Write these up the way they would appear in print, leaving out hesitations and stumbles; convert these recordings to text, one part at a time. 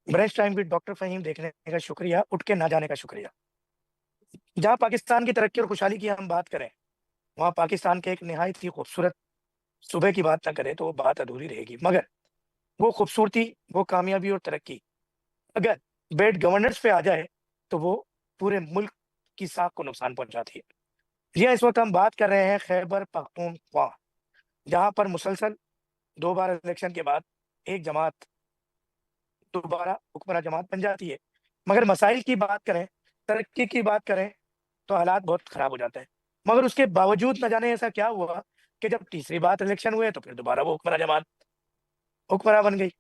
Breast time with doctor Faheem देखने का शुक्रिया, उठ के ना जाने का शुक्रिया। जहाँ पाकिस्तान की तरक्की और खुशहाली की हम बात करें, वहाँ पाकिस्तान के एक निहायत ही खूबसूरत सूबे की बात ना करें तो वो बात अधूरी रहेगी। मगर वो खूबसूरती, वो कामयाबी और तरक्की अगर बैड गवर्नेंस पे आ जाए, तो वो पूरे मुल्क की साख को नुकसान पहुँचाती है। जी हाँ, इस वक़्त हम बात कर रहे हैं खैबर पख्तूनख्वा, जहाँ पर मुसलसल 2 बार इलेक्शन के बाद एक जमात दोबारा हुक्मरान जमात बन जाती है। मगर मसाइल की बात करें, तरक्की की बात करें, तो हालात बहुत खराब हो जाते हैं। मगर उसके बावजूद न जाने ऐसा क्या हुआ कि जब तीसरी बार इलेक्शन हुए तो फिर दोबारा वो हुक्मरान जमात हुक्मरान बन गई।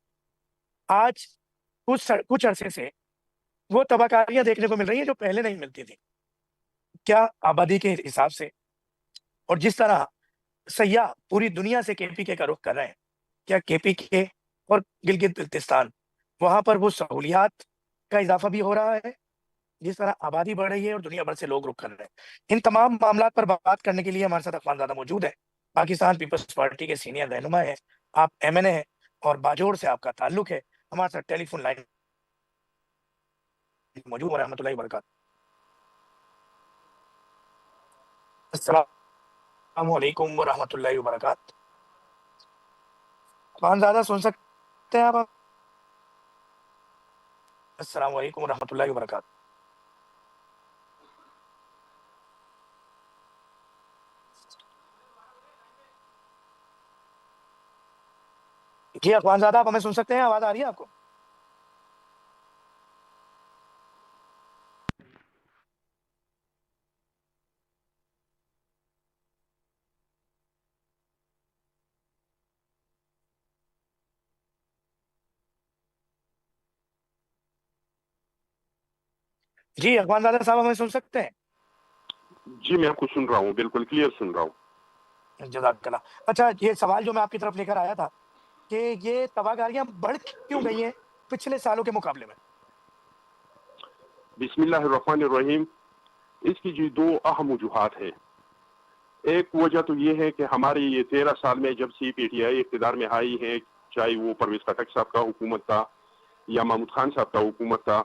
आज कुछ अरसे से वो तबाहकारियाँ देखने को मिल रही हैं जो पहले नहीं मिलती थी। क्या आबादी के हिसाब से और जिस तरह सयाह पूरी दुनिया से केपीके का रुख कर रहे हैं, क्या केपीके और गिलगित-बिल्तिस्तान वहाँ पर वो सहूलियात का इज़ाफ़ा भी हो रहा है, जिस तरह आबादी बढ़ रही है और दुनिया भर से लोग रुख कर रहे हैं। इन तमाम मामलात पर बात करने के लिए हमारे साथ अख़वानज़ादा मौजूद हैं। पाकिस्तान पीपल्स पार्टी के सीनियर रहनुमा हैं, आप एमएनए हैं और बाजोड़ से आपका ताल्लुक है। हमारे साथ टेलीफ़ोन लाइन मौजूद है। रहमतुल्लाहि व बरकातहू। अस्सलामु अलैकुम व रहमतुल्लाहि व बरकातहू। अख़वानज़ादा सुन सकते हैं आप? अस्सलामु अलैकुम व रहमतुल्लाहि व बरकातहू। जी, अख़वानज़ादा आप हमें सुन सकते हैं? आवाज़ आ रही है आपको? जी, अख़वानज़ादा साहब हमें सुन सकते हैं? जी, मैं आपको सुन रहा हूँ, बिल्कुल क्लियर सुन रहा हूँ। जज़ाकल्लाह। अच्छा, ये सवाल जो मैं आपकी तरफ लेकर आया था कि ये तबाहकारियाँ बढ़ क्यों गई हैं पिछले सालों के मुकाबले में? बिस्मिल्लाहिर्रहमानिर्रहीम। इसकी जी 2 अहम वजूहात हैं। एक वजह तो ये है कि हमारी ये 13 साल में जब से पीटीआई इक़्तिदार में आई है, चाहे वो परवेज़ खटक साहब का हुकूमत था या महमूद खान साहब का हुकूमत था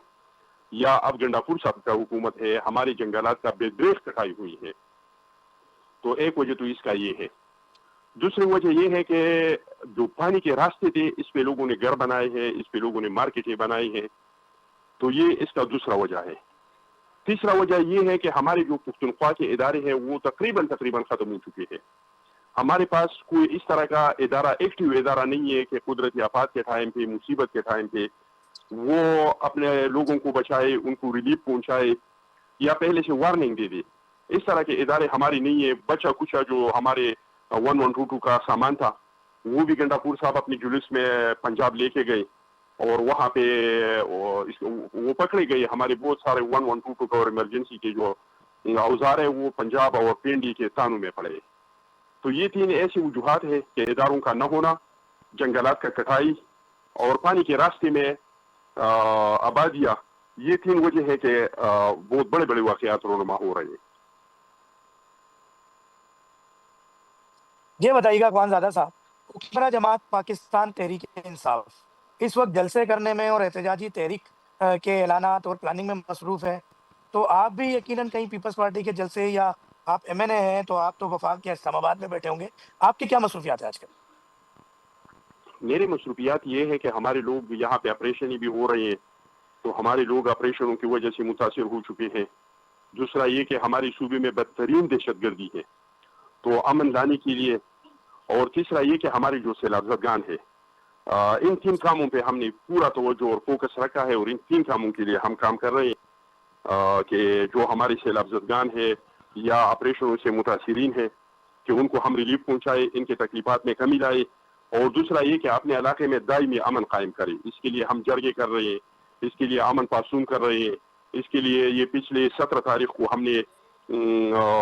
या अब गंडापुर साहब का हुकूमत है, हमारे जंगलात का बेदरेख कटाई हुई है। तो एक वजह तो इसका ये है। दूसरी वजह ये है कि जो पानी के रास्ते थे, इस पे लोगों ने घर बनाए हैं, इस पे लोगों ने मार्केटें बनाई हैं, तो ये इसका दूसरा वजह है। तीसरा वजह ये है कि हमारे जो पुख्तनख्वा के इदारे हैं, वो तकरीबन ख़त्म हो चुके हैं। हमारे पास कोई इस तरह का इदारा, एक्टिव इदारा नहीं है कि कुदरती आफात के टाइम पे, मुसीबत के टाइम पे वो अपने लोगों को बचाए, उनको रिलीफ पहुंचाए या पहले से वार्निंग दे दे। इस तरह के इदारे हमारी नहीं है। बचा कुचा जो हमारे 1122 का सामान था, वो भी गंडापुर साहब अपनी जुलूस में पंजाब लेके गए और वहाँ पे वो पकड़े गए। हमारे बहुत सारे 1122 और इमरजेंसी के जो औजार है वो पंजाब और पिंडी के थानों में पड़े। तो ये 3 ऐसी वजूहात है कि इदारों का न होना, जंगलात का कटाई और पानी के रास्ते में आबादियाँ, ये 3 वजह है कि बहुत बड़े-बड़े वाक़यात रोनुमा हो रहे हैं। ये बताइएगा अख़वानज़ादा साहब, हुक्मरान जमात पाकिस्तान तहरीक-ए-इंसाफ इस वक़्त जलसे करने में और एहतजाजी तहरीक के ऐलानात और प्लानिंग में मसरूफ़ है। तो आप भी यकीनन कहीं पीपल्स पार्टी के जलसे या आप एमएनए हैं, तो आप तो वफ़ाक के इस्लामाबाद में बैठे होंगे। आपकी क्या मसरूफ़ियात है आजकल? मेरी मसरूफ़ियात ये है कि हमारे लोग यहाँ पे ऑपरेशन भी हो रहे हैं, तो हमारे लोग ऑपरेशनों की वजह से मुतासिर हो चुके हैं। दूसरा ये कि हमारे सूबे में बदतरीन दहशतगर्दी है, तो अमन लाने के लिए। और तीसरा ये कि हमारे जो सैलाब-ज़दगान है, इन 3 कामों पे हमने पूरा तवज्जो और फ़ोकस रखा है और इन 3 कामों के लिए हम काम कर रहे हैं कि जो हमारे सैलाब-ज़दगान है या ऑपरेशनों से मुतासिरीन हैं, कि उनको हम रिलीफ पहुँचाएँ, इनकी तकलीफ़ात में कमी लाएँ। और दूसरा ये कि अपने इलाके में दायमी अमन कायम करें। इसके लिए हम जरगे कर रहे हैं, इसके लिए अमन पासून कर रहे हैं। इसके लिए ये पिछले 17 तारीख को हमने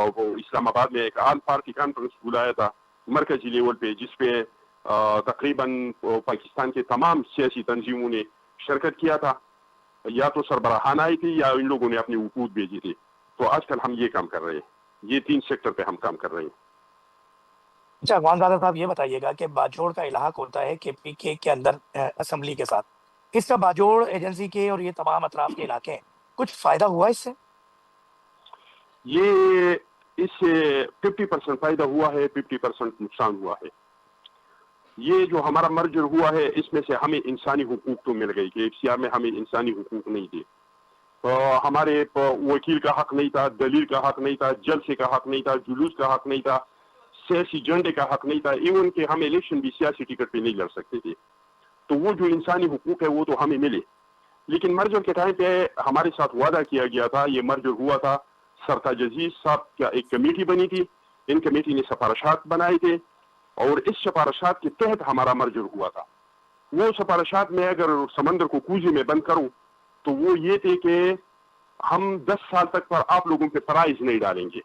वो इस्लामाबाद में एक ऑल पार्टी कॉन्फ्रेंस बुलाया था मरकज़ी लेवल पे, जिस पे तकरीबन पाकिस्तान के तमाम सियासी तंजीमों ने शिरकत किया था। या तो सरबराहान आई थी या इन लोगों ने अपनी वकूद भेजी थी। तो आजकल हम ये काम कर रहे हैं। ये 3 सेक्टर पे हम काम कर रहे हैं। अच्छा, अख़वानज़ादा साहब ये बताइएगा कि बाजोड़ का इलाक़ा होता है केपीके के अंदर असेंबली के साथ। اس کا باجوڑ ایجنسی کے اور یہ تمام اطراف کے علاقے ہیں، کچھ فائدہ ہوا اس سے؟ یہ اس سے 50% فائدہ ہوا ہے، 50% نقصان ہوا ہے. یہ جو ہمارا مرجر ہوا ہے اس میں سے ہمیں انسانی حقوق تو مل گئی کہ ایک سیاہ میں ہمیں انسانی حقوق نہیں دیے. ہمارے وکیل کا حق نہیں تھا، دلیل کا حق نہیں تھا، جلسے کا حق نہیں تھا، جلوس کا حق نہیں تھا، سیاسی جھنڈے کا حق نہیں تھا، ایون کہ ہم الیکشن بھی سیاسی ٹکٹ پہ نہیں لڑ سکتے تھے. تو وہ جو انسانی حقوق ہے وہ تو ہمیں ملے. لیکن مرجر کے ٹائم پہ ہمارے ساتھ وعدہ کیا گیا تھا، یہ مرجر ہوا تھا، سرتاج عزیز صاحب کا ایک کمیٹی بنی تھی، ان کمیٹی نے سفارشات بنائے تھے اور اس سفارشات کے تحت ہمارا مرجر ہوا تھا. وہ سفارشات میں اگر سمندر کو کوزے میں بند کروں تو وہ یہ تھے کہ ہم 10 سال تک پر آپ لوگوں کے فرائض نہیں ڈالیں گے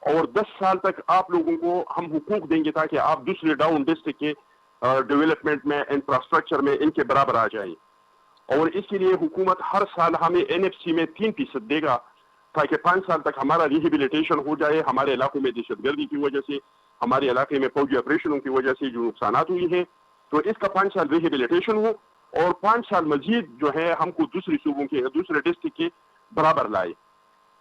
اور 10 سال تک آپ لوگوں کو ہم حقوق دیں گے تاکہ آپ دوسرے ڈاؤن ڈسٹرکٹ کے ڈیولپمنٹ میں، انفراسٹرکچر میں ان کے برابر آ جائیں. اور اس کے لیے حکومت ہر سال ہمیں NFC میں 3% دے گا تاکہ 5 سال تک ہمارا ریہیبلیٹیشن ہو جائے. ہمارے علاقوں میں دہشت گردی کی وجہ سے، ہمارے علاقے میں فوجی آپریشنوں کی وجہ سے جو نقصانات ہوئی ہیں تو اس کا 5 سال ریہیبلیٹیشن ہو اور 5 سال مزید جو ہے ہم کو دوسری صوبوں کے، دوسرے ڈسٹرکٹ کے برابر لائے.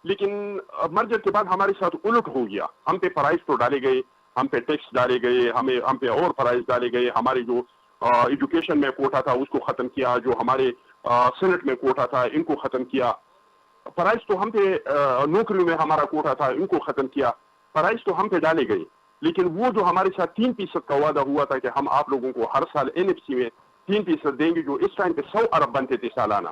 لیکن مرجر کے بعد ہمارے ساتھ الٹ ہو گیا. ہم پہ فرائض تو ڈالے گئے، ہم پہ ٹیکس ڈالے گئے، ہم پہ اور فرائض ڈالے گئے. ہمارے جو ایجوکیشن میں کوٹا تھا اس کو ختم کیا، جو ہمارے سینٹ میں کوٹا تھا ان کو ختم کیا. فرائض تو ہم پہ نوکریوں میں ہمارا کوٹا تھا ان کو ختم کیا. فرائض تو ہم پہ ڈالے گئے. لیکن وہ جو ہمارے ساتھ 3% کا وعدہ ہوا تھا کہ ہم آپ لوگوں کو ہر سال NFC میں 3% دیں گے، جو اس ٹائم پہ 100 ارب بنتے تھے سالانہ.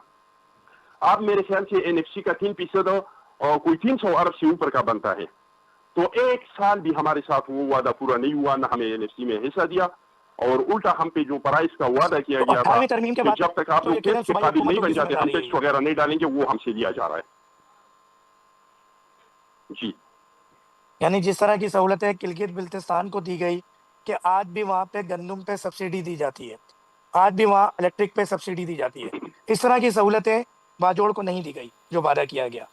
آپ میرے خیال سے NFC کا 3% اور کوئی 300 ارب سے اوپر کا بنتا ہے. تو ایک سال بھی ہمارے ساتھ وہ وعدہ پورا نہیں ہوا، نہ ہمیں NFC میں حصہ دیا اور الٹا ہم پہ جو فرائض کا وعدہ کیا تو گیا تھا 18ویں ترمیم کے کہ بعد جب تک آپ تو لوگ یقیناً ٹیکس کے صوبائی قابل حکومت نہیں تو بن ذمہ جاتے، ہم داری ٹیکس وغیرہ نہیں ڈالیں گے، وہ ہم سے لیا جا رہا ہے. جی یعنی جس طرح کی سہولتیں گلگت بلتستان کو دی گئی کہ آج بھی وہاں پہ گندم پہ سبسڈی دی جاتی ہے، آج بھی وہاں الیکٹرک پہ سبسڈی دی جاتی ہے، اس طرح کی سہولتیں باجوڑ کو نہیں دی گئی جو وعدہ کیا گیا.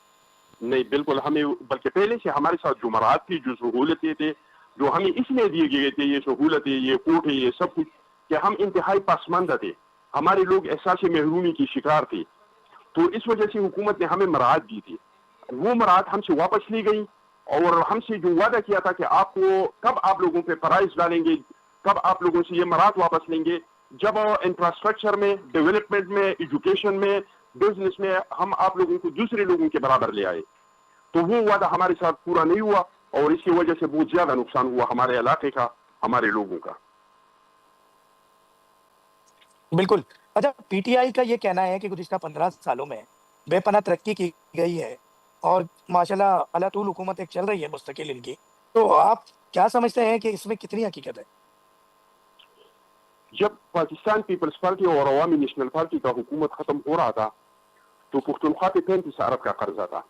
نہیں، بالکل ہمیں، بلکہ پہلے سے ہمارے ساتھ جو مراد تھی، جو سہولتیں تھے، جو ہمیں اس لیے دیے گئے تھے، یہ سہولتیں، یہ کوٹے، یہ سب کچھ، کہ ہم انتہائی پسماندہ تھے. ہمارے لوگ احساس محرومی کی شکار تھے. تو اس وجہ سے حکومت نے ہمیں مراد دی تھی. وہ مراد ہم سے واپس لی گئی اور ہم سے جو وعدہ کیا تھا کہ آپ کو کب آپ لوگوں پہ فرائض ڈالیں گے، کب آپ لوگوں سے یہ مراد واپس لیں گے، جب انفراسٹرکچر میں، ڈیولپمنٹ میں، ایجوکیشن میں، بزنس میں ہم آپ لوگوں کو دوسرے لوگوں کے برابر لے آئے. تو وہ وعدہ ہمارے ساتھ پورا نہیں ہوا اور اس کی وجہ سے بہت زیادہ نقصان ہوا ہمارے علاقے کا، ہمارے لوگوں کا. بالکل. اچھا، PTI کا یہ کہنا ہے کہ گزشتہ 15 سالوں میں بے پناہ ترقی کی گئی ہے اور ماشاءاللہ اللہ طول حکومت ایک چل رہی ہے مستقل ان کی. تو آپ کیا سمجھتے ہیں کہ اس میں کتنی حقیقت ہے؟ جب پاکستان پیپلز پارٹی اور عوامی نیشنل پارٹی کا حکومت ختم ہو رہا تھا تو پختونخوا پہ 35 ارب کا قرضہ تھا.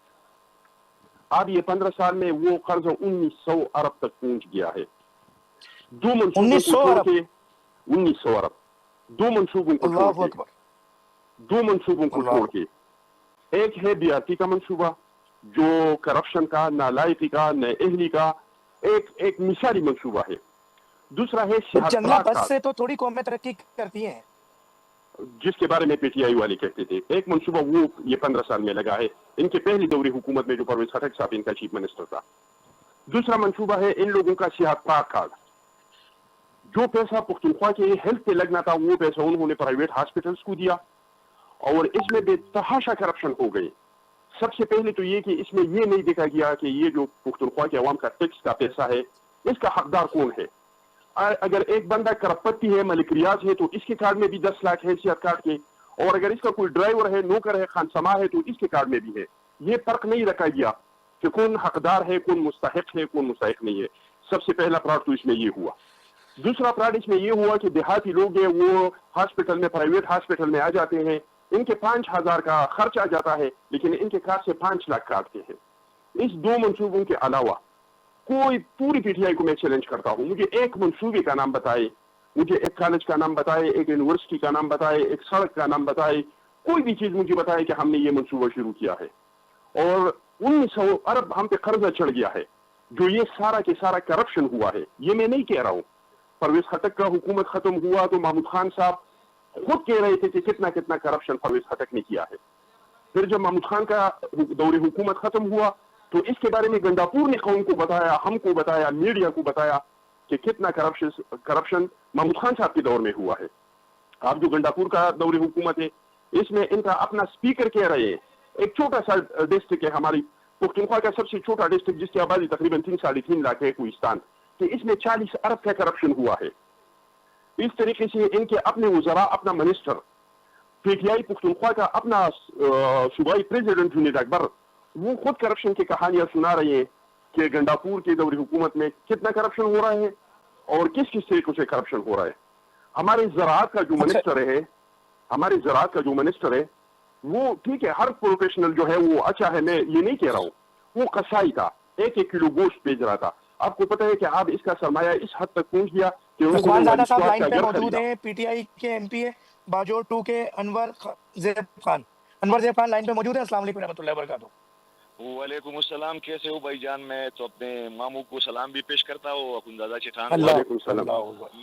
اب یہ 15 سال میں وہ قرضہ 1900 ارب تک پہنچ گیا ہے. 2 منصوبوں کو 1900 چھوڑ ارب کے 1900 ارب، 2 منصوبوں کو چھوڑ اللہ کے، اکبر. 2 منصوبوں کو اللہ چھوڑ کے. ایک ہے BRT کا منصوبہ جو کرپشن کا، نالائقی کا، نااہلی کا ایک مثالی منصوبہ ہے. دوسرا ہے تو صحت جنگلہ پلاٹ بس کا، سے تو تھوڑی قومیں ترقی کرتی ہیں. جس کے بارے میں PTI والے کہتے تھے. ایک منصوبہ وہ یہ 15 سال میں لگا ہے، ان کے پہلی دوری حکومت میں جو پرویز خٹک صاحب ان کا چیف منسٹر تھا. دوسرا منصوبہ ہے ان لوگوں کا صحت پلاٹ کارڈ. جو پیسہ پختونخوا کے ہیلتھ پہ لگنا تھا وہ پیسہ انہوں نے پرائیویٹ ہاسپٹلز کو دیا اور اس میں بے تحاشا کرپشن ہو گئی. سب سے پہلے تو یہ کہ اس میں یہ نہیں دیکھا گیا کہ یہ جو پختونخوا کے عوام کا ٹیکس کا پیسہ ہے اس کا حقدار کون ہے. اگر ایک بندہ کرپتی ہے، ملک ریاض ہے، تو اس کے کارڈ میں بھی 10 لاکھ ہے صحت کارڈ کے، اور اگر اس کا کوئی ڈرائیور ہے، نوکر ہے، خان سما ہے تو اس کے کارڈ میں بھی ہے. یہ فرق نہیں رکھا گیا کہ کون حقدار ہے، کون مستحق ہے، کون مستحق نہیں ہے. سب سے پہلا فراڈ تو اس میں یہ ہوا. دوسرا فراڈ اس میں یہ ہوا کہ دیہاتی لوگ ہیں وہ ہاسپٹل میں، پرائیویٹ ہاسپٹل میں آ جاتے ہیں، ان کے 5000 کا خرچ آ جاتا ہے لیکن ان کے کارڈ سے 5 لاکھ کاٹتے ہیں. اس 2 منصوبوں کے علاوہ کوئی، پوری PTI کو میں چیلنج کرتا ہوں، مجھے ایک منصوبے کا نام بتائے، مجھے ایک کالج کا نام بتائے، ایک یونیورسٹی کا نام بتائے، ایک سڑک کا نام بتائے، کوئی بھی چیز مجھے بتائے کہ ہم نے یہ منصوبہ شروع کیا ہے. اور 1900 ارب ہم پہ قرضہ چڑھ گیا ہے جو یہ سارا کے سارا کرپشن ہوا ہے. یہ میں نہیں کہہ رہا ہوں. پرویز خٹک کا حکومت ختم ہوا تو محمود خان صاحب खुद कह रहे थे कि कितना कितना करप्शन परवेज खटक ने किया है। फिर जब महमूद खान का दौरे हुकूमत खत्म हुआ तो इसके बारे में गंडापुर ने कौम को बताया, हमको बताया, मीडिया को बताया कि कितना करप्शन महमूद खान साहब के दौर में हुआ है। आप जो गंडापुर का दौरे हुकूमत है इसमें इनका अपना स्पीकर कह रहे हैं, एक छोटा सा डिस्ट्रिक्ट है हमारी पुख्तनख्वा का सबसे छोटा डिस्ट्रिक्ट जिसकी आबादी तकरीबन 3-3.5 लाख है कोहिस्तान, कि इसमें 40 अरब का करप्शन हुआ है। इस तरीके से इनके अपने वज़रा, अपना मिनिस्टर, पीटीआई पुख्तनख्वा का अपना सूबाई प्रेसिडेंट जुनेद अकबर, वो खुद करप्शन की कहानियां सुना रहे हैं कि गंडापुर के दौरे हुकूमत में कितना करप्शन हो रहा है और किस किस तरीके से करप्शन हो रहा है। हमारे ज़राअत का जो मिनिस्टर है, हमारे ज़राअत का जो मिनिस्टर है वो ठीक है, हर प्रोफेशनल जो है वो अच्छा है, मैं ये नहीं कह रहा हूँ, वो कसाई था, 1-1 किलो गोश्त बेच रहा था। आपको पता है कि आप इसका सरमाया इस हद तक पहुंच गया कि उस्मान साहब लाइन पे मौजूद हैं, पीटीआई के एमपी है बाजोर 2 के अनवर ज़ेब खान लाइन पे मौजूद है। अस्सलाम वालेकुम रहमतुल्लाहि व बरकातहू। वालेकुम अस्सलाम, कैसे हो भाईजान? मैं तो अपने मामू को सलाम भी पेश करता हूँ, अखुंदादा चिठान। वालेकुम सलाम।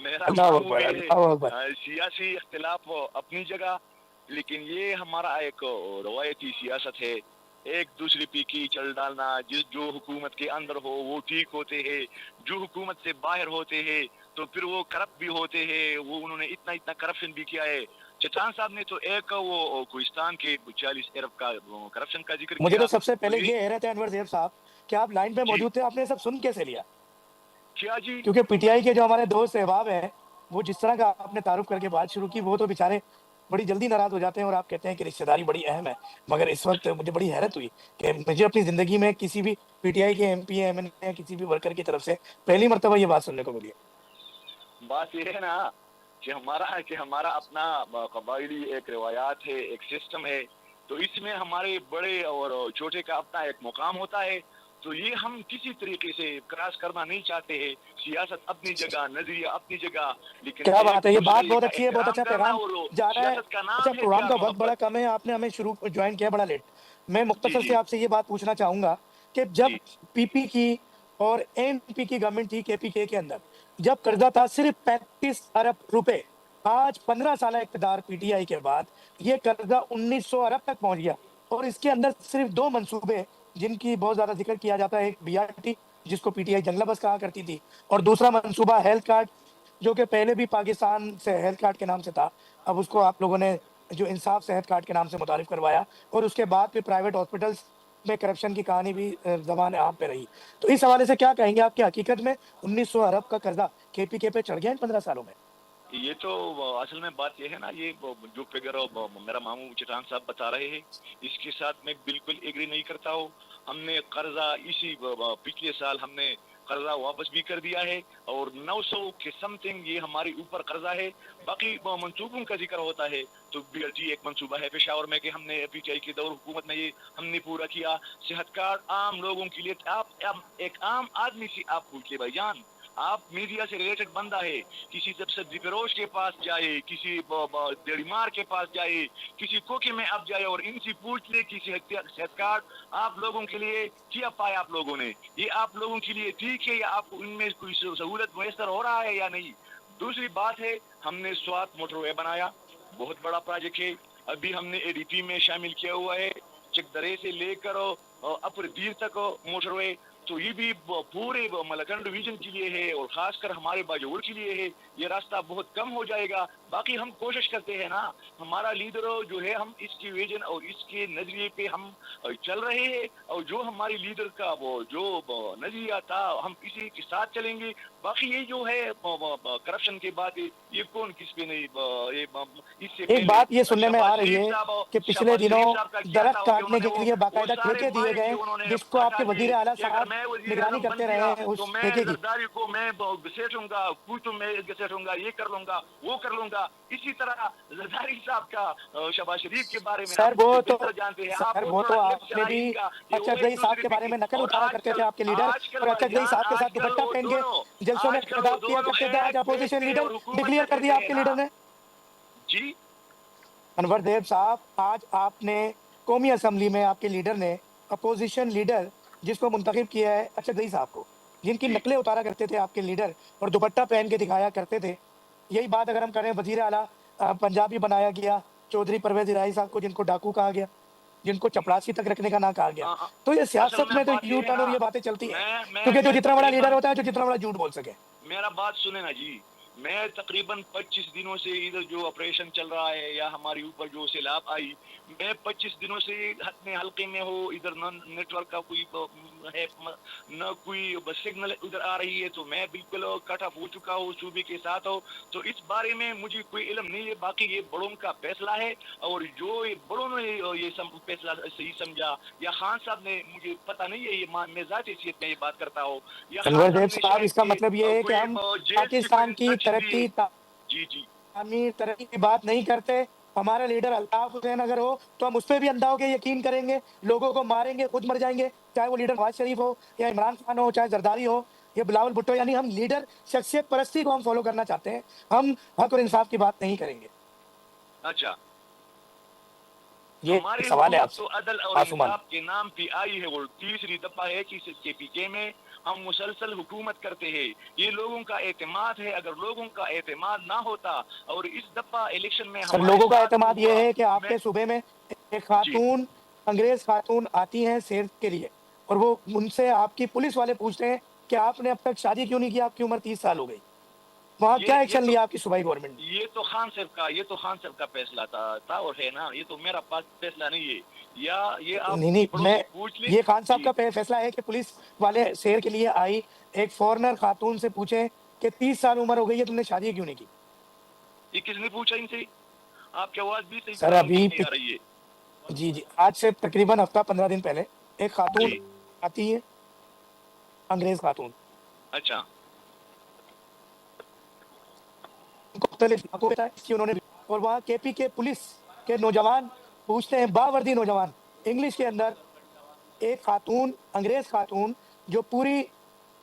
मेरा मामू है, सियासी इख्तिलाफ अपनी जगह, लेकिन ये हमारा एक रवायती सियासत है, एक दूसरे पे की चल डालना। जो हुकूमत के अंदर हो वो ठीक होते हैं, जो हुकूमत से बाहर होते हैं तो फिर वो करप्ट भी होते हैं। वो उन्होंने इतना करप्शन भी किया है। चट्टान साहब ने तो एक वो कोहिस्तान के 40 अरब का करप्शन का जिक्र किया। मुझे तो सबसे पहले ये हैरत है अनवर ज़ेब साहब कि आप लाइन पे मौजूद थे, आपने सब सुन कैसे लिया? क्या जी? क्योंकि पीटीआई के जो हमारे दोस्त अहबाब हैं वो जिस तरह का आपने तारुफ करके बात शुरू की वो तो बेचारे बड़ी जल्दी नाराज हो जाते हैं और आप कहते हैं कि रिश्तेदारी बड़ी अहम है। मगर इस वक्त मुझे बड़ी हैरत हुई कि मुझे अपनी जिंदगी में किसी भी पीटीआई के एमपी एमएनए या किसी भी वर्कर की तरफ से पहली मर्तबा ये बात सुनने को मिली है। बात ये है ना कि हमारा अपना कबायली एक रिवायात है, एक सिस्टम है, तो इसमें हमारे बड़े और छोटे का अपना एक मुकाम होता है। तो ये हम किसी तरीके से क्रॉस करना नहीं चाहते हैं। सियासत अपनी जगह, नजरिया अपनी जगह, लेकिन क्या बात है, ये बात बहुत अच्छी है, बहुत अच्छा पैगाम जा रहा है। अच्छा, प्रोग्राम का वक्त बड़ा कम है, आपने हमें शुरू ज्वाइन किया बड़ा लेट। मैं मुख्तसर से आपसे ये बात पूछना चाहूंगा कि जब पीपी की और एमपी की गवर्नमेंट थी केपीके के अंदर, जब कर्जा था सिर्फ 35 अरब रुपए, आज 15 साल इक़्तिदार पीटीआई के बाद ये कर्जा 1900 अरब तक पहुंच गया। और इसके अंदर सिर्फ 2 मंसूबे जिनकी बहुत ज्यादा जिक्र किया जाता है, एक बीआरटी जिसको पीटीआई जंगला बस कहा करती थी, और दूसरा मंसूबा हेल्थ कार्ड जो कि पहले भी पाकिस्तान से हेल्थ कार्ड के नाम से था, अब उसको आप लोगों ने जो इंसाफ सेहत कार्ड के नाम से मुतारिफ करवाया, और उसके बाद फिर प्राइवेट हॉस्पिटल्स में करप्शन की कहानी भी ज़बान आम पे रही। तो इस हवाले से क्या कहेंगे आप कि हकीकत में 1900 अरब का कर्जा केपीके पे चढ़ गया इन 15 सालों में? ये तो असल में बात ये है ना, ये जो फिगर मेरा मामू चिठान साहब बता रहे हैं, इसके साथ मैं बिल्कुल एग्री नहीं करता हूँ। हमने कर्जा इसी पिछले साल हमने कर्जा वापस भी कर दिया है और 900 के समथिंग ये हमारे ऊपर कर्जा है। बाकी मंसूबों का जिक्र होता है तो बीआरटी एक मंसूबा है पेशावर में कि हमने पीटीआई के दौर हुकूमत में ये हमने पूरा किया। सेहत कार्ड आम लोगों के लिए, आप एक आम आदमी से आप पूछिए भाईजान, आप मीडिया से रिलेटेड बंदा है, किसी जब सब्जी फरोश के पास जाए, किसी देड़ीमार के पास जाए, किसी कोके में आप जाए और इनसे पूछ ले कि सेहत कार्ड आप लोगों के लिए क्या पाया आप लोगों ने, ये आप लोगों के लिए ठीक है या आपको इनमें कोई सहूलत मैसर हो रहा है या नहीं। दूसरी बात है, हमने स्वात मोटरवे बनाया, बहुत बड़ा प्रोजेक्ट है, अभी हमने एडीपी में शामिल किया हुआ है, चकदरे से लेकर अपर दीर तक मोटरवे, तो ये भी पूरे मलकन डिवीजन के लिए है और खासकर हमारे बाजोर के लिए है। ये रास्ता बहुत कम हो जाएगा। बाकी हम कोशिश करते हैं ना, हमारा लीडर जो है, हम इसकी विजन और इसके नजरिए पे हम चल रहे हैं, और जो हमारी लीडर का वो जो नजरिया था हम इसी के साथ चलेंगे। बाकी ये जो है करप्शन के बाद ये कौन किस पे नहीं, ये इससे एक बात ये सुनने में आ रही है कि पिछले दिनों दरख्त काटने के लिए बाकायदा ठेके दिए गए, जिसको आपके वजीर आला साहब निगरानी करते रहे हैं उस ठेके की। जरदारी को मैं घसेटूंगा, कुछ मैं घसेटूंगा, ये कर लूंगा, वो कर लूंगा। इसी तरह जरदारी साहब का शहबाज शरीफ के बारे में सर वो तो जानते हैं, सर वो तो आपने भी अचकजई साहब के बारे में नकल उठाया करते थे आपके लीडर, और अचकजई साहब के साथ दुपट्टा पहन के जलसों में खिताब किया करते थे। आज अपोजिशन लीडर डिक्लेयर कर दिया आपके लीडर ने। जी अनवर ज़ेब साहब, आज आपने कौमी असम्बली में आपके लीडर ने अपोजिशन लीडर जिसको मुंतखब किया है अचकजई साहब को, जिनकी नकलें उतारा करते थे आपके लीडर और दुपट्टा पहन के दिखाया करते थे। यही बात अगर हम करें वजीर आला पंजाबी बनाया गया, चौधरी परवेज इलाही साहब को जिनको डाकू कहा गया, जिनको चपरासी तक रखने का ना कहा गया। तो ये असल सियासत में में तो बात ये यू है टर्न और ना, ये बातें चलती है, मैं क्योंकि जो जितना बड़ा लीडर तकरीबन होता है, जो जितना बड़ा झूठ बोल सके। मेरा बात सुने ना जी, मैं तकरीबन 25 दिनों से इधर जो ऑपरेशन चल रहा है या हमारे ऊपर जो सैलाब आई, मैं 25 दिनों से अपने हल्के में हो, इधर न नेटवर्क का कोई है न कोई सिग्नल उधर आ रही है, तो मैं बिल्कुल कट ऑफ हो चुका हूँ, सूबे के साथ हो। तो इस बारे में मुझे कोई इल्म नहीं है, बाकी ये बड़ों का फैसला है, और जो ये बड़ों ने ये फैसला सही समझा या खान साहब ने, मुझे पता नहीं है, ये मैं जाती हैसियत में ये बात करता हूँ, या खान अनवर साहब देव ने साहब, शायद इसका मतलब ये है कि कोई हम जेल से कोई पाकिस्तान की इंस्ट्रक्शन तरक्की, दिए। जी जी तामीर, तरक्की की बात नहीं करते। हमारा लीडर अल्ताफ हुसैन अगर हो तो हम उस पर भी अंधा होकर यकीन करेंगे, लोगों को मारेंगे, खुद मर जाएंगे, चाहे वो लीडर नवाज शरीफ हो या इमरान खान हो, चाहे जरदारी हो या बिलावल भुट्टो। यानी हम लीडर शख्सियत परस्ती को हम फॉलो करना चाहते हैं, हम हक और इंसाफ की बात नहीं करेंगे। अच्छा, ये हमारी सवाल है हुकूमत आपसे तो अदल और आसुमान। इंसाफ के नाम पे आई है, और तीसरी दफा है कि केपीके में हम मुसलसल हुकूमत करते हैं। ये लोगों का एतमाद है, अगर लोगों का एतमाद ना होता और इस दफा इलेक्शन में सर, हमारे लोगों का साथ एतमाद ये हुआ, है कि आपके मैं सूबे में एक जी खातून, अंग्रेज खातून आती हैं सेल के लिए, और वो उनसे आपकी पुलिस वाले पूछते हैं कि आपने अब तक शादी क्यों नहीं की, आपकी उम्र 30 साल हो गई। वहाँ क्या ये एक्शन तो लिया आपकी सूबाई गवर्नमेंट ने? ये तो खान साहब का फैसला था और है ना, ये तो मेरा पास फैसला नहीं है, या ये आप नहीं नहीं, बड़ों मैं से पूछ ले। ये खान साहब जी, का फैसला है कि पुलिस वाले शेर के लिए आई, एक फॉरेनर खातून से पूछे कि 30 साल उम्र हो गई है, तुमने शादी क्यों नहीं की? ये किसने पूछा इनसे? आपकी आवाज भी सही सर, तरह अभी नहीं आ रही है। जी जी, आज से तकरीबन हफ्ता 15 दिन पहले एक खातून जी, आती है, अंग्रेज खातून, अच्छा, उनको मुख्तलिफ इलाकों में कि उन्होंने, और वहाँ केपी के पुलिस के नौजवान पूछते हैं, बावर्दी नौजवान इंग्लिश के अंदर, एक खातून, अंग्रेज खातून जो पूरी,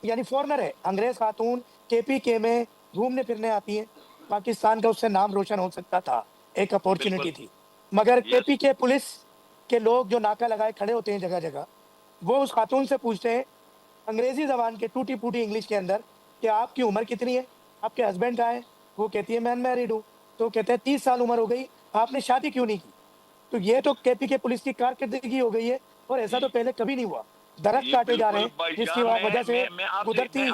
यानी फॉरेनर है, अंग्रेज खातून केपी के में घूमने फिरने आती है, पाकिस्तान का उससे नाम रोशन हो सकता था, एक अपॉर्चुनिटी बिल्कुल, थी। मगर यस, केपी के पुलिस के लोग जो नाका लगाए खड़े होते हैं जगह जगह, वो उस खातून से पूछते हैं अंग्रेजी जबान के टूटी फूटी इंग्लिश के अंदर कि आपकी उम्र कितनी है, आपके हस्बैंड कहाँ है? वो कहती है मैं अनमैरिड हूँ। तो कहते हैं 30 साल उम्र हो गई, आपने शादी क्यों नहीं की? तो ये तो केपी के पुलिस की कारकर्दगी हो गई है, और ऐसा जी, तो पहले कभी नहीं हुआ। दरख्त ये काटे जा रहे बिल्कुल हैं जिसकी भाईजान, वजह से कुदरती।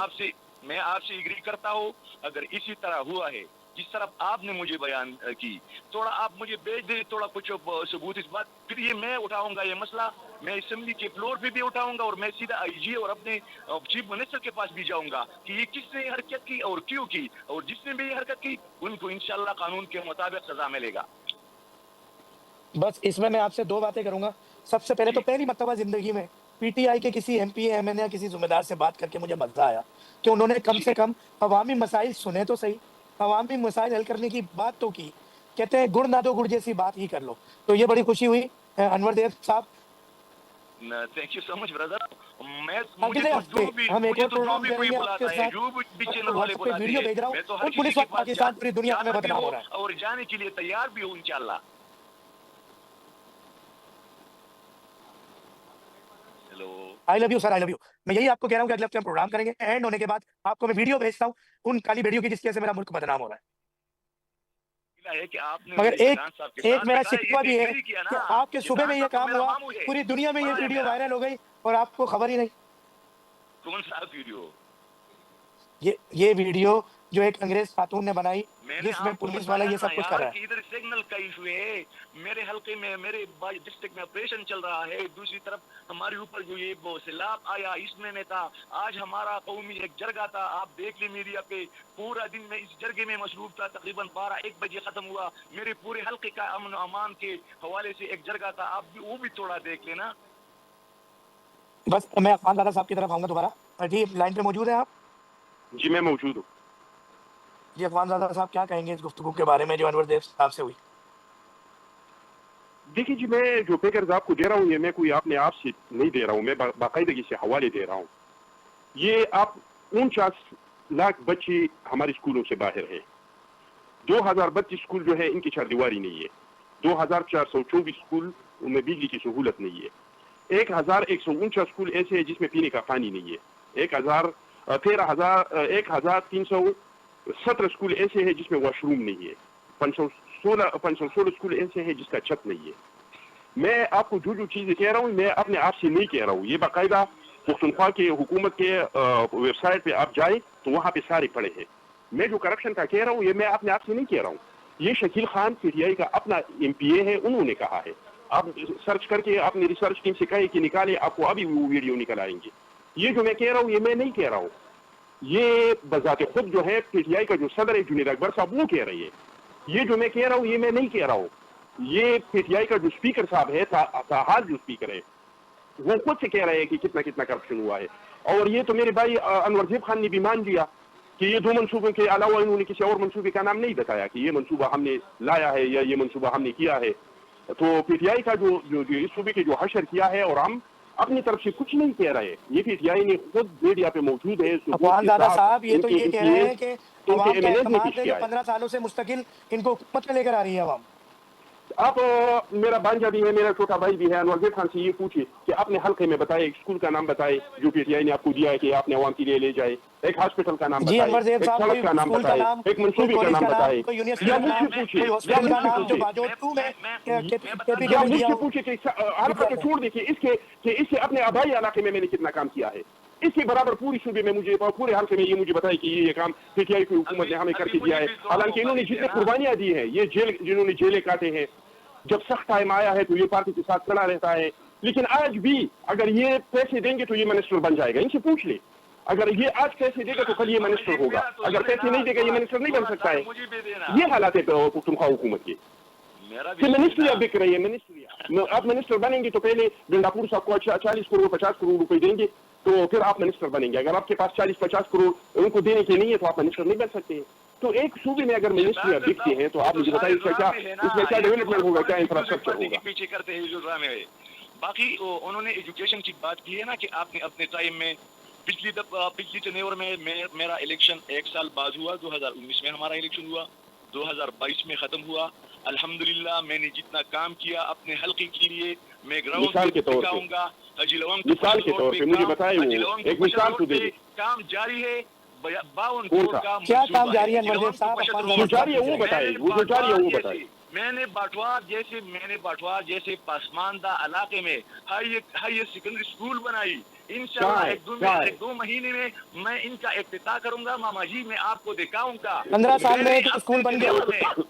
मैं आपसे एग्री करता हूँ। अगर इसी तरह हुआ है जिस तरह आपने मुझे बयान की, थोड़ा आप मुझे भेज दे, थोड़ा कुछ सबूत इस बात, फिर ये मैं उठाऊंगा ये मसला, मैं असेंबली के फ्लोर पे भी उठाऊंगा, और मैं सीधा आईजी और अपने चीफ मिनिस्टर के पास भी जाऊंगा कि ये किसने हरकत की और क्यों की, और जिसने भी ये हरकत की उनको इंशाल्लाह कानून के मुताबिक सजा मिलेगा। बस इसमें मैं आपसे दो बातें करूंगा। सबसे पहले तो जी पहली मर्तबा जिंदगी में पीटीआई के किसी एमपी एमएनए या किसी जिम्मेदार से बात करके मुझे मजा आया कि उन्होंने कम जी से कम अवामी मसाइल सुने तो सही, अवामी मसाइल हल करने की बात तो की। कहते हैं गुड़ ना दो गुड़ जैसी बात ही कर लो। तो ये बड़ी खुशी हुई अनवर देव साहब। Thank you so much brother. मैं अगले हफ्ते हम एक और जो प्रोग्राम भी कोई करेंगे आपके बुलाता है, साथ। जो भी चैनल वाले व्हाट्सएप पे बुलाते वीडियो हैं, भेज रहा हूँ, मैं तो हर उन किसी पुलिस के वाले पास पाकिस्तान पूरी दुनिया में जाता भी बदनाम हो हूँ रहा है। और जाने के लिए तैयार भी हूँ इंशाल्लाह। Hello, I love you sir, I love you. मैं यही आपको कह रहा हूँ कि अगले हफ्ते हम प्रोग्राम करेंगे, एंड होने के बाद आपको मैं वीडियो भेजता हूँ उन काली वीडियो की जिसकी वजह से मेरा मुल्क बदनाम हो रहा है। है कि आपने मगर मेरे एक चटान साहब के एक साथ मेरा बैठाया, शिकवा भी ये है एग्री किया कि ना। आपके सूबे चटान में ये साहब तो काम मेरा हुआ, मामू है, पूरी दुनिया में ये बड़ा है वीडियो मेरा। वायरल हो गई और आपको खबर ही नहीं। कौन सा वीडियो? ये वीडियो जो एक अंग्रेज खातून ने बनाई, मैंने जिसमें आपको पुलिस वाला बताया ये ना सब कुछ कर यार रहा है। कि इधर सिग्नल का इशू है, मेरे हल्के में, मेरे डिस्ट्रिक्ट में ऑपरेशन चल रहा है, दूसरी तरफ हमारे ऊपर जो ये सैलाब आया इसमें मैं था। आज हमारा कौमी एक जरगा था, आप देख ले मीडिया पे, पूरा दिन में इस जरगे में मसरूफ था, तकरीबन 12-1 बजे खत्म हुआ। मेरे पूरे हल्के का अमन अमान के हवाले से एक जरगा था, आप भी वो भी थोड़ा देख लेना। बस मैं अफान दादा साहब की तरफ आऊंगा दोबारा। जी, लाइन पे मौजूद है आप? जी मैं मौजूद हूँ। जी, अफान दादा साहब क्या कहेंगे इस गुफ्तगू के बारे में जो अनवर देव साहब से हुई? देखिए जी, मैं जो फिगर आपको दे रहा हूँ ये मैं कोई अपने आप से नहीं दे रहा हूँ, मैं बाकायदगी से हवाले दे रहा हूँ। ये आप 49 लाख बच्चे हमारे स्कूलों से बाहर है। 2032 स्कूल जो है इनकी चारदीवारी नहीं है। 2424 स्कूल उनमें बिजली की सहूलत नहीं है। 1149 स्कूल ऐसे है जिसमें पीने का पानी नहीं है। 13,317 स्कूल ऐसे है जिसमें वॉशरूम नहीं है। 516 स्कूल ऐसे हैं जिसका छत नहीं है। मैं आपको जो जो चीजें कह रहा हूँ मैं अपने आप से नहीं कह रहा हूँ, ये बाकायदा पुख्तनख्वा के हुकूमत के वेबसाइट पे आप जाए तो वहाँ पे सारे पड़े हैं। मैं जो करप्शन का कह रहा हूँ ये मैं अपने आप से नहीं कह रहा हूँ, ये शकील खान पीटीआई का अपना MPA है, उन्होंने कहा है। आप सर्च करके अपनी रिसर्च टीम से कहे कि निकाले, आपको अभी वो वीडियो निकल आएंगे। ये जो मैं कह रहा हूँ ये मैं नहीं कह रहा हूँ, ये बजाते खुद जो है पीटीआई का जो सदर है जुनैद अकबर साहब वो कह रही है। ये जो मैं कह रहा हूँ ये मैं नहीं कह रहा हूँ, ये पीटीआई का जो स्पीकर साहब है ताहार जो स्पीकर है वो खुद से कह रहे हैं कि कितना कितना करप्शन हुआ है। और ये तो मेरे भाई अनवर खान ने भी मान लिया कि ये 2 मंसूबों के अलावा इन्होंने किसी और मंसूबे का नाम नहीं बताया कि ये मंसूबा हमने लाया है या ये मंसूबा हमने किया है। तो पीटीआई का जो इस सूबे के जो हशर किया है, और हम अपनी तरफ से कुछ नहीं कह रहे, ये पीटीआई ने खुद मीडिया पे मौजूद है। दादा साहब ये तो ये कह रहे हैं कि उनके एमएलए ने पेश किया है। 15 सालों से मुस्तकिल इनको हुकूमत में लेकर आ रही है अवाम। आप मेरा भांजा भी है, मेरा छोटा भाई भी है, अनवर खान से ये पूछिए कि अपने हल्के में बताए, एक स्कूल का नाम बताए जो पीटीआई ने आपको दिया है कि आपने अवाम के लिए ले जाए, एक हॉस्पिटल का नाम बताए, एक सड़क का नाम बताए, एक मंसूबे का नाम बताए, या मुझसे पूछिए कि हल्का को छोड़ देखिए इसके अपने आबाई इलाके में मैंने कितना काम किया है, इसके बराबर पूरी सूबे में मुझे पूरे हल्के में ये मुझे बताया कि ये काम पीटीआई की हुकूमत ने हमें करके दिया है। हालांकि इन्होंने जितने कुर्बानियां दी हैं, ये जिन्होंने जेलें काटे हैं, जब सख्त टाइम आया है तो ये पार्टी के साथ खड़ा रहता है। लेकिन आज भी अगर ये पैसे देंगे तो ये मिनिस्टर बन जाएगा, इनसे पूछ ले। अगर ये आज पैसे देगा तो कल ये मिनिस्टर होगा, अगर पैसे नहीं देगा ये मिनिस्टर नहीं बन सकता है। ये हालात है पुख्तनख्वा हुकूमत के। मिनिस्ट्री अब बिक रही है, मिनिस्ट्री आप मिनिस्टर बनेंगे तो पहले गंडापुर साहब को 40 करोड़ 50 करोड़ रुपए देंगे तो फिर आप मिनिस्टर बनेंगे। अगर आपके पास 40-50 करोड़ उनको देने के नहीं है तो आप मिनिस्टर नहीं बन सकते। तो एक सूबे में अगर मिनिस्ट्री बिकती है तो आप मुझे बताइए इसमें क्या डेवलपमेंट होगा, क्या इंफ्रास्ट्रक्चर होगा। पीछे करते हैं जो ड्रामे है। बाकी उन्होंने एजुकेशन की बात की है ना कि आपने अपने टाइम में पिछली टेन्योर में मेरा इलेक्शन 1 साल बाद हुआ, 2019 में हमारा इलेक्शन हुआ, 2022 में खत्म हुआ। अल्हम्दुलिल्लाह मैंने जितना काम किया अपने हल्के के लिए मैं ग्राउंड पे दिखाऊंगा। मिसाल के तौर पे मुझे बताइए, एक मिसाल तो दे, काम जारी है 52 करोड़ का क्या काम जारी है? वो बताइए, वो जारी है वो बताइए। मैंने बाटवार जैसे पसमानदा इलाके में हाई सेकेंडरी स्कूल बनाई। इंशाल्लाह एक दो महीने में मैं इनका इफ्तिताह करूंगा। मामा जी मैं आपको दिखाऊंगा 15 साल में एक स्कूल बन गया।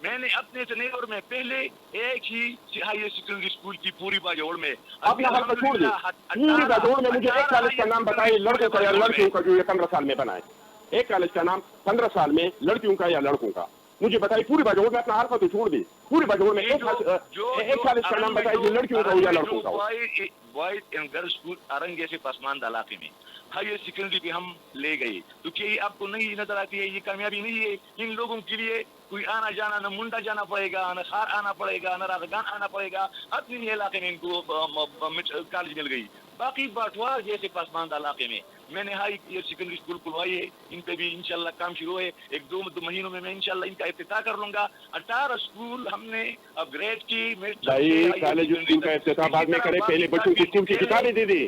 मैंने अपने टेन्योर में पहले एक ही हाई सेकेंडरी स्कूल की पूरी बाजौड़ में पूरी बाजौड़ में मुझे एक कॉलेज का नाम बताइए लड़कों का या लड़कियों का जो ये 15 साल में बना है। एक कॉलेज का नाम 15 साल में लड़कियों का या लड़कों का मुझे बताइए। पूरी बाजौड़ में अपना हल्का तो छोड़ दे, पूरी बाजौड़ में एक कॉलेज का नाम बताइए लड़कियों का या लड़कों का। Boys and girls school Arang जैसे पसमानदा इलाके में हाई सेकेंडरी भी हम ले गए। तो क्या ये आपको नहीं नजर आती है? ये कामयाबी नहीं है इन लोगों के लिए? कोई आना जाना, न मुंडा जाना पड़ेगा, न खार आना पड़ेगा, न राजगान आना पड़ेगा। अपने इलाके में इनको कॉलेज मिल गई। बाकी बाटवार जैसे पसमानदा इलाके में मैंने हाई सेकेंडरी स्कूल खुलवाई है, इन पे भी इंशाल्लाह काम शुरू है। एक दो महीनों में मैं इंशाल्लाह इनका इफ्तिताह कर लूंगा। 18 स्कूल हमने अपग्रेड की। कॉलेज स्कूल का इफ्तिताह बाद में करे, पहले बच्चों को स्कूल की किताबें दे दे।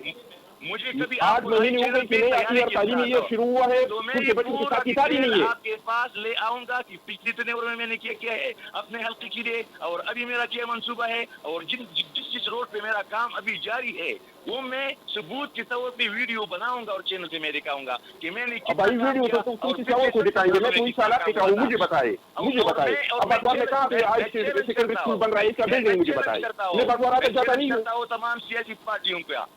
मुझे कभी 8 महीने हो गए कि नहीं आखिर तालीमी ईयर शुरू हुआ है, उनके बच्चों के साथ किताब ही नहीं है। आपके पास ले आऊंगा कि पिछले टेन्योर में मैंने क्या है अपने हल्के के लिए और अभी मेरा क्या मंसूबा है और जिस रोड पे मेरा काम अभी जारी है वो मैं सबूत के तौर पे वीडियो बनाऊंगा और चैनल पे मैं दिखाऊंगा कि मैंने भाई वीडियो तो तुम किसी और को दिखाएंगे, मैं कोई साल आपके कहूँ मुझे बताए। अब बटवार में कहाँ पे हाई सेकेंडरी स्कूल बन रहा है इसका बिल्डिंग मुझे बताए। मैं बटवार आकर जाता नहीं हूँ। तमाम सियासी पार्टियों का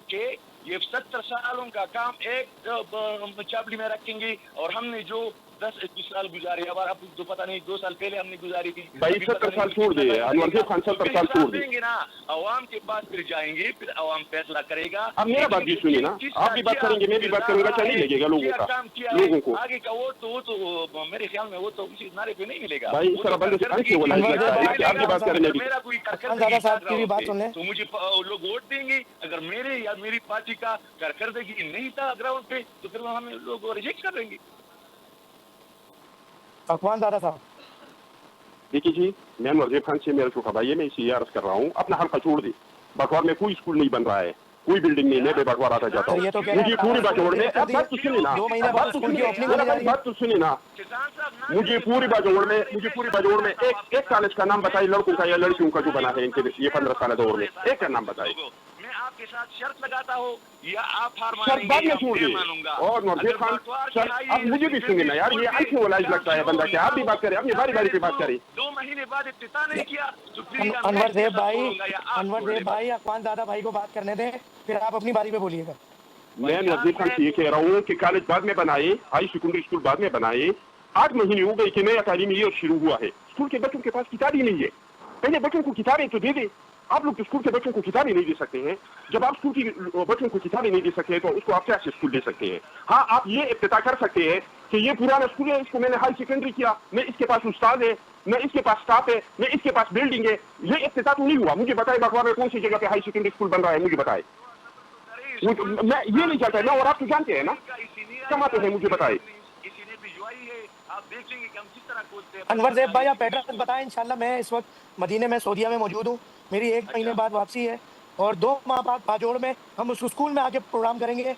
कि ये 70 सालों का काम एक चाबली में रखेंगे और हमने जो 10-21 साल गुजारे, अब आपको तो पता नहीं 2 साल पहले हमने गुजारी थी। भाई 70 साल छोड़ दे, अनवर खान 70 साल छोड़ देंगे ना, अवाम के पास फिर जाएंगे, फिर अवाम फैसला करेगा। अब मेरा बात भी सुनिए ना, आप भी बात करेंगे मैं भी बात करूंगा, चलिए लगेगा लोगों को आगे का वो तो मेरे ख्याल में वो तो उसी नारे पे नहीं मिलेगा। भाई इस तरह बंदे से आप भी बात करें, मेरा कोई तो मुझे लोग वोट देंगे। अगर मेरे या मेरी पार्टी का कारकर्दगी नहीं था ग्राउंड पे तो फिर हमें लोग रिजेक्ट कर देंगे। अखवान दादा साहब देखिए जी, मैं अनवर खान से मेरा छोटा भाई है, मैं इसे अर्ज कर रहा हूँ अपना हल्का छोड़ दे। बटवार में कोई स्कूल नहीं बन रहा है, कोई बिल्डिंग नहीं, मैं बेबटवार आता जाता हूँ। ये तो कह रहे मुझे हैं पूरी आपका बाजोड़ में, स्कूल अब बात तो सुनिए ना, 2 महीने बाद स्कूल की ओपनिंग होने जा रही है। बात तो सुनिए ना, मुझे पूरी बाजोड़ में एक कॉलेज का नाम बताइए, लड़कों का या लड़कियों का जो बना है इनके ये 15 साल दौर में, एक का नाम बताइए। मैं आपके साथ शर्त लगाता हूँ या आप हार शर्त बाद में मानेंगे छोड़ या दिए। मानूंगा। और नरजीब खान सर, अब मुझे भी सुनिए ना यार, ये अनसिविलाइज लगता है बंदा, क्या आप भी बात करें, अपनी बारी बारी पे बात करें। 2 महीने बाद इफ्तिताह नहीं किया तो फिर या मैं अनवर देव इसके साथ भाई, बोलूंगा या आप अनवर छोड़ देव दें। भाई, अखवान दादा भाई को बात करने दें, फिर आप अपनी बारी पे बोलिएगा। मैं नरजीब खान से ये कह रहा हूँ कि कॉलेज बाद में बनाए, हाई सेकेंडरी स्कूल बाद में बनाए, 8 महीने हो गए कि नया तालीमी ईयर शुरू हुआ है, स्कूल के बच्चों के पास किताब ही नहीं है। पहले बच्चों को किताबें तो दे दे, आप लोग तो स्कूल के बच्चों को किताबें नहीं दे सकते हैं। जब आप स्कूल की बच्चों को किताबें नहीं दे सकते हैं तो उसको आप कैसे स्कूल दे सकते हैं? हाँ, आप ये इफ्तिताह कर सकते हैं कि ये पुराना स्कूल है, इसको मैंने हाई सेकेंडरी किया, मैं इसके पास उस्ताद है, मैं इसके पास स्टाफ है, मैं इसके पास बिल्डिंग है। ये इफ्तिताह तो नहीं हुआ। मुझे बताए बटवार में कौन सी जगह पे हाई सेकेंडरी स्कूल बन रहा है, मुझे बताए। मैं ये नहीं चाहता ना, और आप तो जानते हैं ना कहाँ पे है, मुझे बताए। अनवर देव भाई, आप एड्रेस बताएं, इंशाल्लाह। मैं इस वक्त मदीने में सऊदीया में मौजूद हूँ, मेरी 1 महीने बाद वापसी है और 2 माह बाद बाजोड़ में हम उस स्कूल में आके प्रोग्राम करेंगे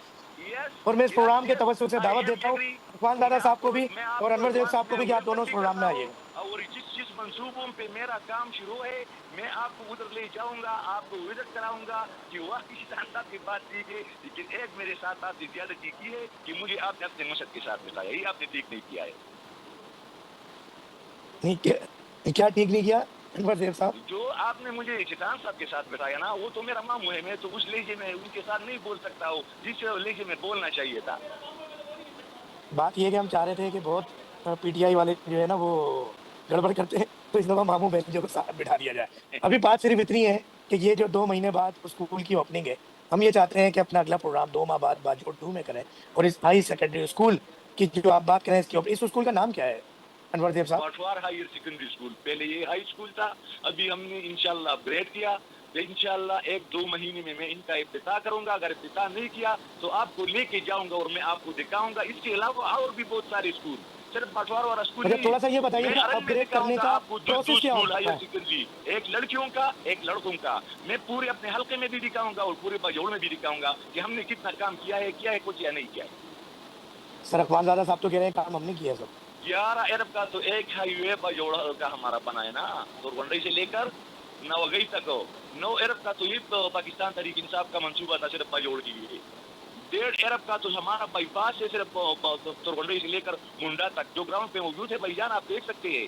और मैं इस प्रोग्राम के तवज्जुह से दावत देता हूँ अखवान दादा साहब को भी और अनवर देव साहब को भी कि आप दोनों उस प्रोग्राम में आइएगा। और जिस मंसूबों पे मेरा काम शुरू है, मैं आपको उधर ले जाऊंगा, आपको विजिट कराऊंगा कि वाह किसी साहब की बात ठीक है, लेकिन एक मेरे साथ आपने ज्यादती की है कि मुझे आपने अपने मशद के साथ बताया, यही आपने ठीक नहीं किया है। नहीं, क्या ठीक नहीं किया अनवर देव साहब? जो आपने मुझे चितान साहब के साथ बताया ना, वो तो मेरा मामू है, मैं तो उस लहजे में उनके साथ नहीं बोल सकता हूँ जिस लहजे में बोलना चाहिए था। बात ये है कि हम चाह रहे थे कि बहुत पीटीआई वाले जो है ना वो गड़बड़ करते हैं, तो इस दफा मामू बहनों को साथ बिठा दिया जाए। अभी बात सिर्फ इतनी है कि ये जो 2 महीने बाद स्कूल की ओपनिंग है, हम ये चाहते हैं कि अपना अगला प्रोग्राम 2 माह बाद बाजोड़ 2 में करें और इस हाई सेकेंडरी स्कूल की जो आप बात करें इसकी इस स्कूल का नाम क्या है अनवर देव साहब? बाटवार हायर सेकेंडरी स्कूल, पहले ये हाई स्कूल था, अभी हमने इंशाल्लाह अपग्रेड किया। तो इंशाल्लाह 1-2 महीने में मैं इनका इफ्तिताह करूंगा। अगर इफ्तिताह नहीं किया तो आपको लेके जाऊंगा और मैं आपको दिखाऊंगा। इसके अलावा और भी बहुत सारे स्कूल, सिर्फ बाटवार वाला स्कूल अच्छा, नहीं। थोड़ा सा ये बताइए मैं कि अरब में अपग्रेड करने दिखाऊंगा का आपको प्रोसेस क्या स्कूल होता हायर है? सेकेंडरी, एक लड़कियों का एक लड़कों का। मैं पूरे अपने हल्के में भी दिखाऊंगा और पूरे बाजोड़ में भी दिखाऊंगा कि हमने कितना काम किया है कुछ या नहीं किया है। सर अखवान दादा साहब तो कह रहे हैं काम हमने किया सब। 11 अरब का तो एक हाईवे बाजोड़ का हमारा बना है ना, तो वनडे से लेकर नवगई तक 9 अरब का तो ये पाकिस्तान तहरीक इंसाफ का मंसूबा था सिर्फ बाजोड़ के लिए। 1.5 अरब का तो हमारा बाईपास है सिर्फ तोरवंडई से लेकर मुंडा तक, जो ग्राउंड पे मौजूद है भाईजान, आप देख सकते हैं।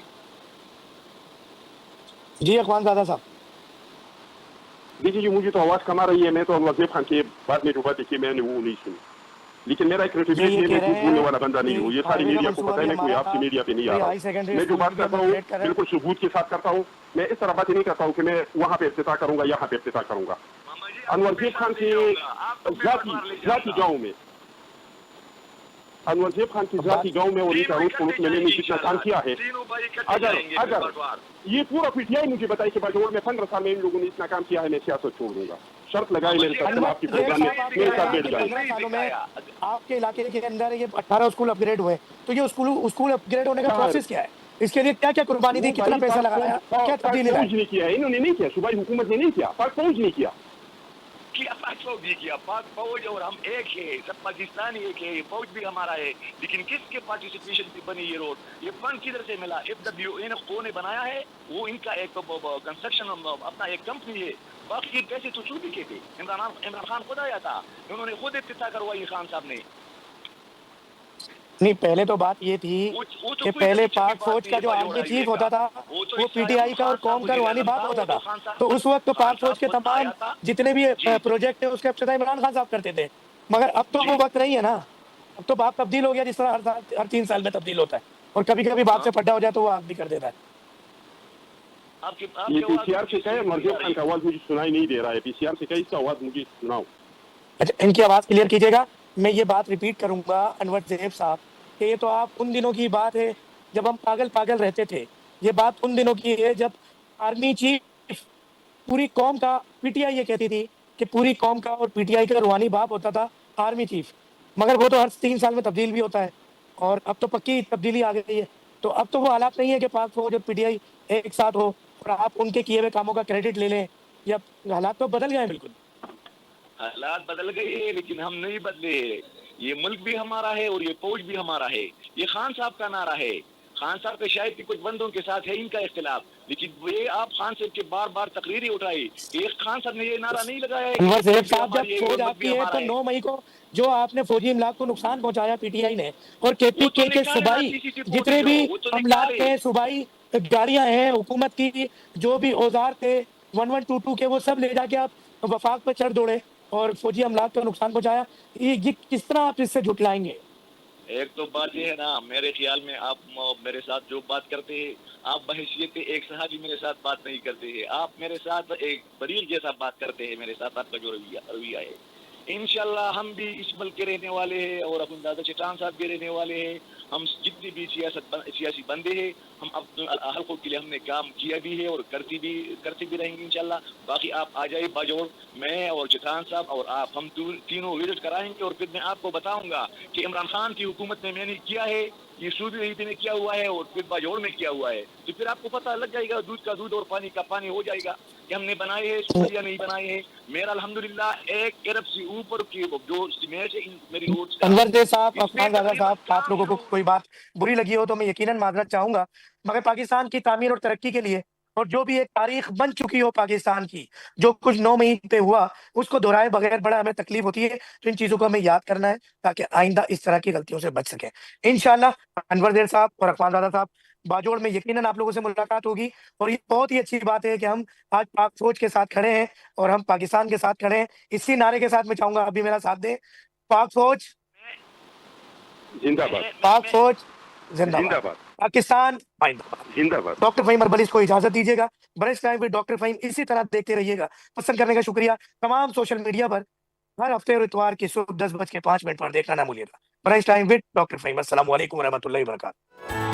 जी अखवान दादा साहब। देखिए जी, मुझे तो आवाज कम आ रही है, मैं तो नरजीब खान के बाद में जो बात देखी मैंने वो नहीं सुनी, लेकिन मेरा एक रेटिब्लिटी है, मैं झूठ बोलने वाला बंदा नहीं हूँ। ये सारी मीडिया को पता है, मैं कोई आपकी मीडिया पे नहीं आ रहा हूँ। मैं जो बात करता हूँ बिल्कुल सबूत के साथ करता हूँ। मैं इस तरह बातें नहीं करता हूँ कि मैं वहाँ पे इफ्तिताह करूंगा, यहाँ पे इफ्तिताह करूंगा। अनवरजेब खान के जाती गाँव में, अनवरजेब खान की जाती गाँव में और इनका रोज पड़ोस में मैंने जितना काम किया है, अगर ये पूरा पीटीआई मुझे बताए कि बाजोड़ में 15 साल में इन लोगों ने इतना काम किया है, मैं सियासत छोड़ दूंगा। शर्त लगाए मेरे साथ आपकी प्रोग्राम में मेरे साथ बैठ जाए। 15 सालों में आपके इलाके के अंदर ये 18 स्कूल अपग्रेड हुए, तो ये स्कूल अपग्रेड होने का प्रोसेस क्या है? इसके लिए क्या क्या कुर्बानी दी, कितना पैसा लगाया, क्या तब्दीली लाई? नहीं किया, इन्होंने नहीं किया, सूबाई हुकूमत ने नहीं किया, पाक फौज नहीं किया। पाक फौज नहीं किया, पाक फौज और हम एक है, सब पाकिस्तानी एक है, फौज भी हमारा है, लेकिन किसके पार्टिसिपेशन से बनी ये रोड, ये फंड किधर से मिला? FWO ने बनाया है, वो इनका एक कंस्ट्रक्शन अपना एक कंपनी है, बाकी पैसे तो चूती के थे। इमरान खान खुद आया था, उन्होंने खुद इफ्तिताह करवाई खान साहब ने। नहीं, पहले तो बात ये थी कि पहले पाक फौज का जो आर्मी चीफ होता था वो पीटीआई का और कौम का रूहानी बाप होता था, तो उस वक्त तो पाक फौज के तमाम जितने भी प्रोजेक्ट है उसके इब्तिदा इमरान खान साहब करते थे। मगर अब तो वो वक्त नहीं है ना, अब तो बाप तब्दील हो गया, जिस तरह हर 3 साल में तब्दील होता है, और कभी कभी बाप से फटा हो जाए तो वो आप भी कर देता है। ये पीसीआर से कहे, नरजीब खान का आवाज मुझे सुनाई नहीं दे रहा है, पीसीआर से कहे इसका आवाज मुझे सुनाओ। अच्छा, इनकी आवाज क्लियर कीजिएगा। मैं ये बात रिपीट करूंगा अनवर ज़ेब साहब कि ये तो आप उन दिनों की बात है जब हम पागल रहते थे। ये बात उन दिनों की है जब आर्मी चीफ पूरी कौम का, पीटीआई ये कहती थी कि पूरी कौम का और पीटीआई का रूहानी बाप होता था आर्मी चीफ, मगर वो तो हर 3 साल में तब्दील भी होता है और अब तो पक्की तब्दीली आ गई है। तो अब तो वो हालात नहीं है कि पाक फौज और पीटीआई एक साथ हो और आप उनके किए हुए कामों का क्रेडिट ले लें, या हालात तो बदल गए हैं बिल्कुल। हालात बदल गए हैं लेकिन हम नहीं बदले हैं। ये मुल्क भी हमारा है और ये फौज भी हमारा है। ये खान साहब का नारा है। खान साहब के शायद कुछ बंदों के साथ है इनका इख्तिलाफ, लेकिन ये आप खान साहब के बार बार तकरीरें उठाई, एक खान साहब ने ये नारा नहीं लगाया है अनवर सैयद कि साहब, जब हमारी ये फौज मुल्क भी आपकी है हमारा तो है। 9 मई को जो आपने फौजी इमलाक को नुकसान पहुंचाया पीटीआई ने, और वो तो केपीके के निकाले ना सूबाई सीसीटी जितने फुटेज, भी वो तो अमलाक निकाले। हैं, सूबाई गाड़ियां हैं हुकूमत की, जो भी औजार थे 1122 के, वो सब ले जाके आप वफाक पे चढ़ दौड़े और फौजी अमलाक को नुकसान पहुंचाया। ये किस तरह आप इससे जुटलाएंगे? एक तो बात ये है ना, मेरे ख्याल में आप मेरे साथ जो बात करते हैं, आप बहैसियत एक सहाबी मेरे साथ बात नहीं करते हैं, आप मेरे साथ एक बरीर जैसा बात करते हैं। मेरे साथ आपका जो रवैया है, इंशाल्लाह हम भी इस मुल्क के रहने वाले हैं और अपने दादा चट्टान साहब भी रहने वाले हैं। हम जितनी भी सियासी बंदे हैं, हम अपने हल्कों के लिए हमने काम किया भी है और करते भी रहेंगे इंशाल्लाह। बाकी आप आ जाइए बाजोड़, मैं और चट्टान साहब और आप, हम तीनों विजिट कराएंगे और फिर मैं आपको बताऊंगा कि इमरान खान की हुकूमत ने मैंने किया है, ये सूबे ने किया हुआ है और फिर बाजोड़ में किया हुआ है। तो फिर आपको पता लग जाएगा, दूध का दूध और पानी का पानी हो जाएगा कि हमने बनाए हैं सूबे या नहीं बनाए हैं। मेरा अल्हम्दुलिल्लाह 1 अरब से ऊपर की जो स्टीमेट है मेरी वोट्स का, अनवर सैयद साहब, इसमें अफमान दादा तकरीबन साहब, आप लोगों को कोई बात बुरी लगी हो तो मैं यकीनन माजरत चाहूंगा, मगर पाकिस्तान की तामीर और तरक्की के लिए, और जो भी एक तारीख बन चुकी हो पाकिस्तान की, जो कुछ 9 मई पे हुआ, उसको दोहराए बगैर बड़ा हमें तकलीफ होती है। तो इन चीजों को हमें याद करना है ताकि आइंदा इस तरह की गलतियों से बच सके इंशाल्लाह। अनवर सैयद साहब और अफमान दादा साहब, बाजोड़ में यकीनन आप लोगों से मुलाकात होगी। और ये बहुत ही अच्छी बात है कि हम आज पाक फौज के साथ खड़े हैं और हम पाकिस्तान के साथ खड़े हैं। इसी नारे के साथ मैं चाहूंगा आप भी मेरा साथ दें, पाक फौज जिंदाबाद, पाक फौज जिंदाबाद, जिंदाबाद, पाकिस्तान जिंदाबाद। जिंदाबाद। डॉक्टर फहीम अरबलिस को इजाजत दीजिएगा। Brush time with doctor Faheem इसी तरह देखते रहिएगा। पसंद करने का शुक्रिया। तमाम सोशल मीडिया पर हर हफ्ते और इतवार की सुबह 10:05 पर देखना ना भूलिएगा। Brush time with doctor Faheem. अस्सलाम वालेकुम व रहमतुल्लाहि व बरकातहू।